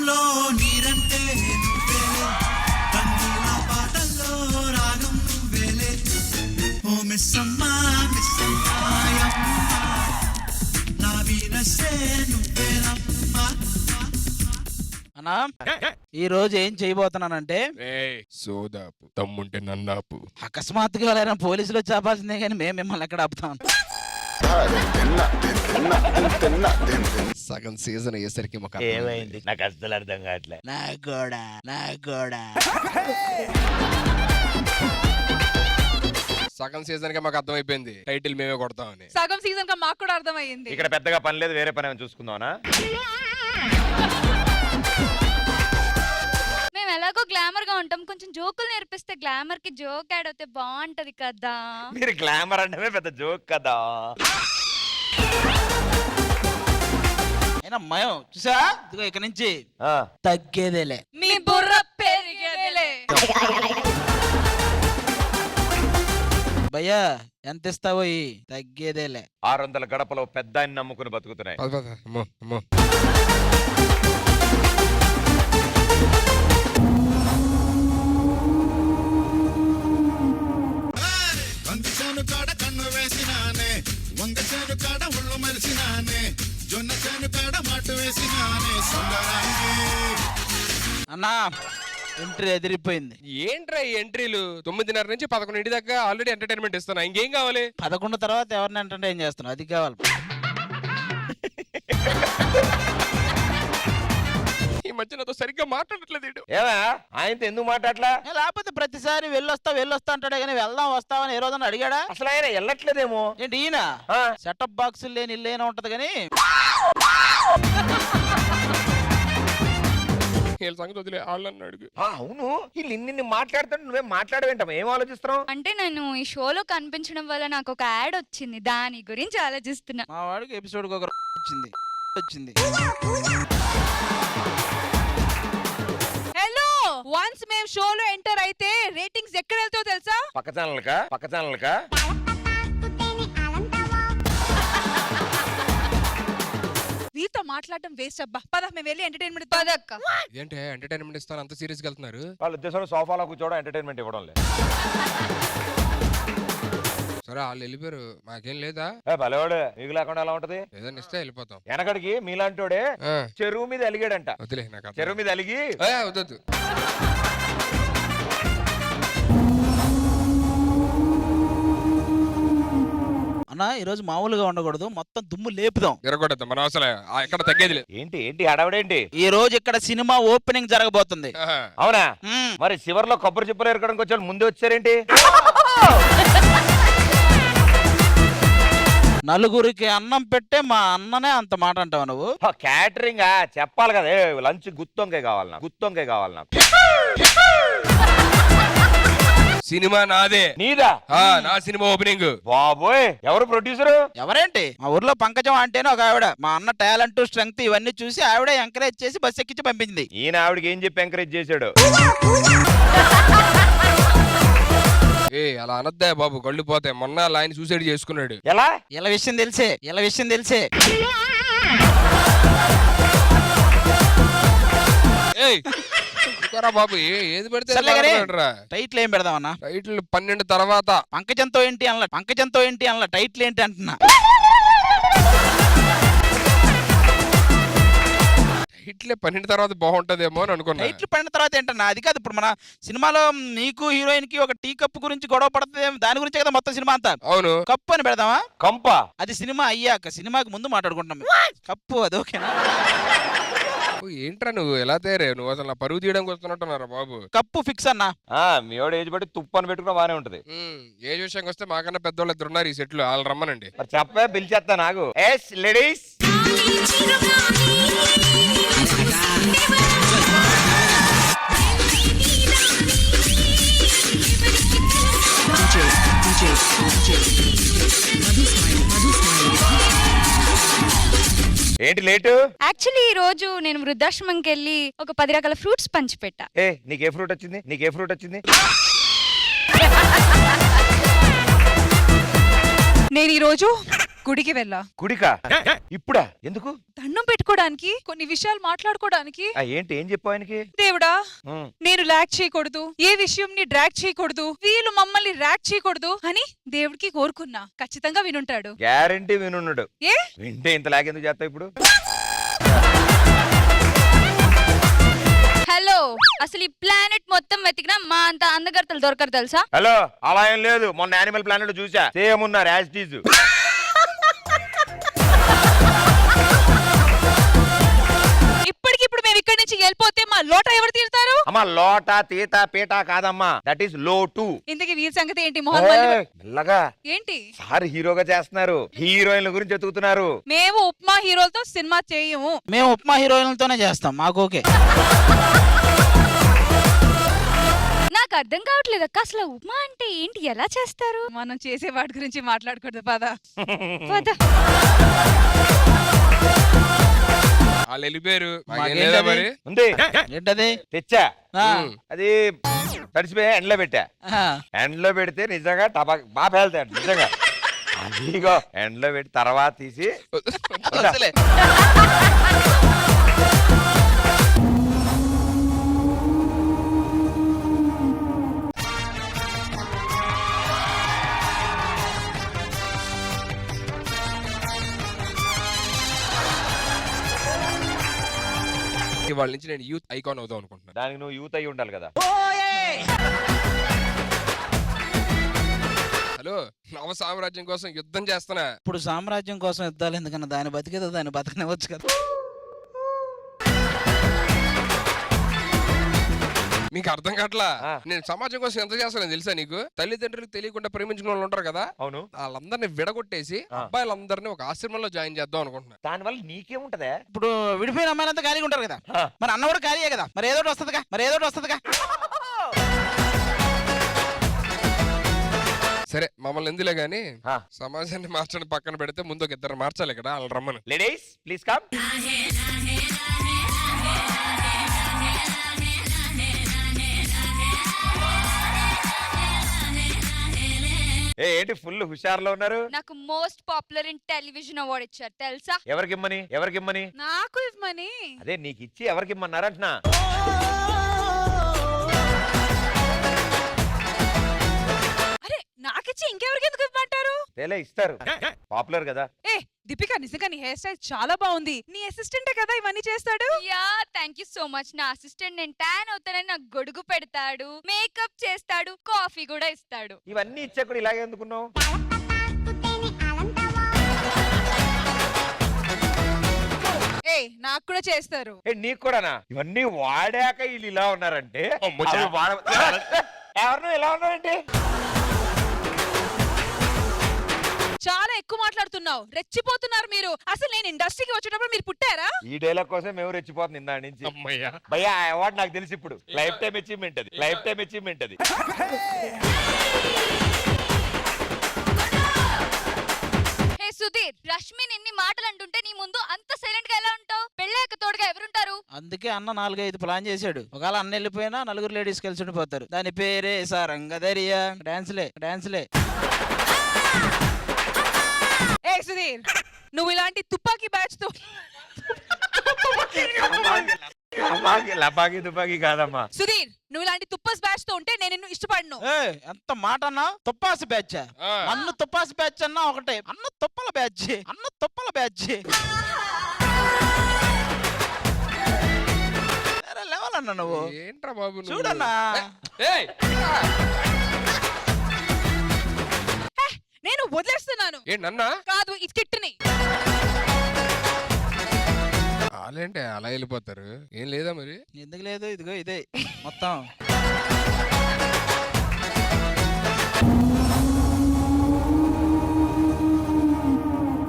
కన్నుల్లో నీరంటే నువ్వేలే, రంగుల పాటల్లో రాగం నువ్వేలే. ఓ మిస్సమ్మా మిస్సమ్మాయమ్మా, నా వీరసే నువ్వేనమ్మా. అన్నా ఈ రోజు ఏం చేయబోతున్నానంటే సోదాపు తమ్ముంటే నన్నాపు. అకస్మాత్తుగా ఎవరైనా పోలీసులు వచ్చి ఆపాల్సిందే కానీ మేము మిమ్మల్ని ఎక్కడ ఆపుతాం. సగం సీజన్ అయ్యేసరికి మాకు ఏమైంది నాకు అస్సలు అర్థం కావట్లే. నాకు కూడా సగం సీజన్ గా మాకు అర్థమైపోయింది టైటిల్ మేమే కొడతామని. సగం సీజన్ గా మాకు కూడా అర్థమైంది. ఇక్కడ పెద్దగా పని లేదు, వేరే పని ఏమైనా చూసుకుందామనా? మేము ఎలాగో గ్లామర్ గా ఉంటాం, కొంచెం జోకులు నేర్పిస్తే గ్లామర్ కి జోక్ యాడ్ అవుతే బాగుంటది కదా. మీరు గ్లామర్ అంటే పెద్ద జోక్ కదా. అయినా మయం చూసా ఇదిగో ఇక నుంచి ఆ, తగ్గేదేలే. మీ బుర్ర పెరిగేదేలే. భయ్యా ఎంత ఇస్తావో తగ్గేదేలే. 600 గడపలో పెద్ద ఆయన నమ్ముకుని బతుకుతున్నాయి. పద పద, అమ్మో అమ్మో. వంగచేను కాడ కన్ను వేసినానే, వంగచేను కాడ ఒళ్ళు మరిసినానే, జొన్న చేను కాడ మాటు వేసినానే సుందరాంగి. అన్నా ఎంట్రీ ఎదిరిపోయింది. ఏంట్రా ఈ ఎంట్రీలు? 9:30 నుంచి 11 దాకా ఆల్రెడీ ఎంటర్టైన్మెంట్ ఇస్తున్నా, ఇంకేం కావాలి? 11 తర్వాత ఎవరిని ఎంటర్టైన్ చేస్తున్నావు, అది కావాలి. ఈ మధ్య నాతో సరిగ్గా మాట్లాడట్లేదు వీడు. ఏమా ఆయనతో ఎందుకు మాట్లాడలా? లేకపోతే ప్రతిసారి వెళ్ళొస్తా అంటాడే కానీ వెళ్దాం వస్తావని ఏ రోజున అడిగాడా? అసలు ఆయన వెళ్ళట్లేదేమో. ఏంటి ఈయన ఆ, సెటప్ బాక్స్ లేని ఇల్లు ఉంటది కానీ వీళ్ళ సంగతి వదిలే, వాళ్ళని అడుగు. ఆ, అవును వీళ్ళు ఇన్ని మాట్లాడుతుంటే నువ్వేం మాట్లాడవేంటమ్మా? ఏం ఆలోచిస్తున్నావు? అంటే నేను ఈ షోలో కనిపించడం వల్ల నాకు ఒక యాడ్ వచ్చింది, దాని గురించి ఆలోచిస్తున్నా. మా వాడికి ఎపిసోడ్ ఒక వచ్చింది. హలో, వన్స్ మేము షోలో ఎంటర్ అయితే రేటింగ్స్ ఎక్కడ వెళ్తాయో తెలుసా? పక్క ఛానల్ కా వీతో మాట్లాడటం వేస్ట్ అబ్బా. పద మేము వెళ్ళి ఎంటర్టైన్మెంట్. పదక్క. ఏంటే ఎంటర్టైన్మెంట్ ఇస్తాను అంత సీరియస్ గా వెళ్తున్నారు? వాళ్ళ ఉద్దేశంలో సోఫాలో కూర్చోవడం ఎంటర్టైన్మెంట్ ఇవ్వడం లేదు. సరే వాళ్ళు వెళ్ళిపోయారు, మాకేం లేదా? భలేవాడు, మీకు లేకుండా ఎలా ఉంటది? ఏదైనా ఇస్తే వెళ్ళిపోతాం. వెనకడికి మీలాంటోడే ఆ, చెరువు మీద అలిగాడంట. వదిలే నాకు అర్థం. చెరువు మీద అలిగి వద్దు. అన్నా ఈ రోజు మామూలుగా ఉండకూడదు, మొత్తం దుమ్ము లేపుదాం. ఎరగొడద్దాం, మన అవసరం ఎక్కడ తగ్గేది లేదు. ఏంటి హడావిడేంటి? ఈ రోజు ఇక్కడ సినిమా ఓపెనింగ్ జరగబోతుంది. ఆహా. అవునా? మ్మ్. మరి చివర్లో కొబ్బరి చిప్పలు ఎరకడానికి వచ్చాడు, ముందే వచ్చారేంటి? నలుగురికి అన్నం పెట్టే మా అన్ననే అంత మాట అంటావు నువ్వు? క్యాటరింగ్ చెప్పాలి కదా. లంచ్ గుత్తొంకాయ కావాలి నాకు. సినిమా నాదే. నీదా? నా సినిమా ఓపెనింగ్. బాబోయ్, ఎవరు ప్రొడ్యూసరు? ఎవరేంటి? మా ఊర్లో పంకజం అంటేనే ఒక ఆవిడ. మా అన్న టాలెంట్ స్ట్రెంగ్త్ ఇవన్నీ చూసి ఆవిడ ఎంకరేజ్ చేసి బస్ ఎక్కించి పంపించింది. ఈయన ఆవిడకి ఏం చెప్పి ఎంకరేజ్ చేశాడు? అలా అనద్దా బాబు, కళ్ళు పోతాయి. మొన్న ఆయన సూసైడ్ చేసుకున్నాడు. ఎలా? ఇలా విషయం తెలిసే బాబు ఏది పెడితే టైటిల్ ఏం పెడదాం అన్న? టైటిల్ 12 తర్వాత. పంకజంతో ఏంటి అనలా టైటిల్ ఏంటి అంటున్నా. టైటిల్ 12 తర్వాత బాగుంటదేమో అని అనుకున్నా. టైటిల్ పడిన తర్వాత ఏంటన్నా? అది కాదు, ఇప్పుడు మన సినిమాలో నీకు హీరోయిన్ కి ఒక టీ కప్పు గురించి గొడవ పడుతుంది, దాని గురించే కదా మొత్తం సినిమా అంతా. అవును. కప్పు అని పెడదామా? కంప. అది సినిమా అయ్యాక, సినిమాకి ముందు మాట్లాడుకుంటాం. కప్పు అది ఓకేనా? ఏంట్రా నువ్వు ఎలా తయారే? నువ్వు అసలు నా పరువు తీయడానికి వస్తున్నట్టున్నారా బాబు? కప్పు ఫిక్స్ అన్నా. మీ వాడు ఏజ్ బట్టి తుప్పు అని పెట్టుకున్నా బానే ఉంటది. ఏ విషయంకి వస్తే మాకన్నా పెద్దవాళ్ళు ఇద్దరు ఉన్నారు ఈ సెట్ లో, వాళ్ళు రమ్మనండి. మరి చెప్పే పిలిచేస్తా నాకు. Yes ladies. ఏంటి లేటు? యాక్చువల్లీ ఈ రోజు నేను వృద్ధాశ్రమంకి వెళ్ళి ఒక 10 రకాల ఫ్రూట్స్ పంచిపెట్టా. నీకే ఫ్రూట్ వచ్చింది? నేను ఈ రోజు గుడికి వెళ్ళా. కుడికా? ఇప్పుడా? ఎందుకు? దండం పెట్టుకోవడానికి, కొన్ని విషయాలు మాట్లాడుకోవడానికి. ఏంటి, ఏం చెప్పు ఆయనకి? దేవుడా, నేను ల్యాక్ చేయకూడదు, ఏ విషయం ని డ్రాక్ చేయకూడదు, వీళ్ళు మమ్మల్ని ర్యాక్ చేయకూడదు అని దేవుడికి కోరుకున్నా. ఖచ్చితంగా వినుంటాడు. గ్యారంటీ వినున్నాడు. ఏ వింటే ఇంత లాగెందుకు చేస్తావు ఇప్పుడు? హలో, అసలు ఈ ప్లానెట్ మొత్తం వెతికినా మా అంత అందగర్తలు దొరకరు తెలుసా? హలో, అలా ఏం లేదు. మొన్న యానిమల్ ప్లానెట్ చూసా, సేమ్ ఉన్నారు యాజ్ టీజ్. ఇప్పటికిప్పుడు మేము ఇక్కడి నుంచి వెళ్ళిపోతే మా లోట ఎవరు తీరుతారు? అమ్మా, లోట తీత పీట కాదమ్మా, దట్ ఈస్ లోటు. ఇంతకీ వీరి సంగతి ఏంటి? మొహం మెల్లగా. ఏంటి? సార్ హీరోగా చేస్తున్నారు, హీరోయిన్ల గురించి ఎతుకుతున్నారు. మేము ఉప్మా హీరోలతో సినిమా చేయము. మేము ఉప్మా హీరోయిన్లతోనే చేస్తాం, మాకు ఓకే. నాకు అర్థం కావట్లేదు అక్క, అసలు ఉప్మా అంటే ఏంటి, ఎలా చేస్తారు? మనం చేసే వాటి గురించి మాట్లాడకూడదు పద. పద. వాళ్ళు వెళ్ళిపోయారు. మాకేం లేదా లేదు. మరి ఉంది, ఏంటది? తెచ్చా. ఆ, అది తడిసిపోయి ఎండలో పెట్టా. ఆ. ఎండలో పెడితే నిజంగా టబాక్ బాగా పేలుతాడు నిజంగా. అదిగో ఎండలో పెట్టి తర్వాత తీసి వద్దులే. వాళ్ళ నుంచి నేను యూత్ ఐకాన్ అవుదాం అనుకుంటున్నాను. దానికి నువ్వు యూత్ అయి ఉండాలి కదా. హలో, నవ సామ్రాజ్యం కోసం యుద్ధం చేస్తున్నా. ఇప్పుడు సామ్రాజ్యం కోసం యుద్ధాలు ఎందుకన్నా, దాన్ని బతికేదో దాన్ని బతకనివ్వచ్చు కదా. మీకు అర్థం కావట్లా? ఆ. నేను సమాజం కోసం ఎంత చేస్తానో తెలుసా నీకు? తల్లిదండ్రులకు తెలియకుండా ప్రేమించిన వాళ్ళు ఉంటారు కదా, అవును. వాళ్ళందరినీ విడగొట్టేసి అబ్బాయిలందరినీ ఒక ఆశ్రమంలో జాయిన్ చేద్దాం అనుకుంటున్నా. దానివల్ల నీకేముంటదే? ఇప్పుడు విడిపోయిన అమ్మాయిలంతా ఖాళీగా ఉంటారు కదా, ఆ. మరి అన్న కూడా ఖాళీయే కదా, మరి ఏదో వస్తుందిగా. సరే, మమ్మల్ని ఎందులే గాని ఆ. సమాజాన్ని మార్చడం పక్కన పెడితే ముందు ఒక ఇద్దరు మార్చాలి ఇక్కడ. వాళ్ళు రమ్మను. Ladies please come. ఏంటి ఫుల్ హుషారులో ఉన్నారు? నాకు most popular in television award ఇచ్చారు తెలుసా? ఎవరికిమ్మని? నాకు ఇవ్వమని. అదే నీకు ఇచ్చి ఎవరికిమ్మన్నారంటున్నా? అరే, నాకిచ్చి ఇంకెవరికి ఎందుకు ఇవ్వమంటారు? తేలే ఇస్తారు, పాపులర్ కదా. ఏ దీపిక, నిజంగా నీ హెయిర్ స్టైల్ చాలా బాగుంది. నీ అసిస్టెంటే కదా ఇవన్నీ చేస్తాడు? Yeah, thank you so much. నా అసిస్టెంట్ నేను ట్యాన్ అవుతానని నాకు గొడుగు పెడతాడు, మేకప్ చేస్తాడు, కాఫీ కూడా ఇస్తాడు. ఇవన్నీ ఇచ్చా కూడా ఇలాగే ఎందుకున్నావు? ఏ నాకు కూడా చేస్తారు. నీకు కూడానా? ఇవన్నీ వాడాక వీళ్ళు ఇలా ఉన్నారంటే అమ్మో, అసలు ఎవరినో ఇలా ఉన్నారంటే. చాలా ఎక్కువ మాట్లాడుతున్నావు, రెచ్చిపోతున్నారు మీరు. అసలు నేను ఇండస్ట్రీకి వచ్చేటప్పుడు మీరు పుట్టారా? ఈ డైలాగ్ కోసం మేము రెచ్చిపోతుంది ఇందా నుంచి. అమ్మయ్యా, భయ్యా, ఆ అవార్డు నాకు తెలిసి ఇప్పుడు లైఫ్ టైం అచీవ్మెంట్ అది, లైఫ్ టైం అచీవ్మెంట్ అది. హే సుధీర్, రష్మి నిన్ని మాటలు అంటుంటే నీ ముందు అంత సైలెంట్ గా ఎలా ఉంటావు? పెళ్ళాక తోడుగా ఎవరుంటారు? అందుకే అన్న 4-5 ప్లాన్ చేశాడు. ఒకవేళ అన్న వెళ్ళిపోయినా 4 లేడీస్ కలిసి ఉండిపోతారు. దాని పేరే సారంగధరియా. డాన్స్లే. ఏ సుధీర్, నువ్వు ఇలాంటి తుపాకీ బ్యాచ్ తో లపాకి తుపాకి కాదమ్మా. సుధీర్, నువ్వు ఇలాంటి తుప్పస్ బ్యాచ్ తో ఉంటే నేను నిన్ను ఇష్టపడను. ఎంత మాట అన్నా? తుప్పాసి బ్యాచ్. ఆ. అన్న తుప్పాసి బ్యాచ్ అన్నా ఒకటే, అన్న తుప్పల బ్యాచ్. లెవెల్ అన్న నువ్వు. ఏంట్రా బాబు నువ్వు? చూడన్నా. ఏయ్, నేను వదిలేస్తున్నాను. ఏంటన్నా? కాదు, ఈ కిట్టుని. వాళ్ళేంటే అలా వెళ్ళిపోతారు? ఏం లేదా మరి? ఎందుకు లేదు, ఇదిగో ఇదే మొత్తం.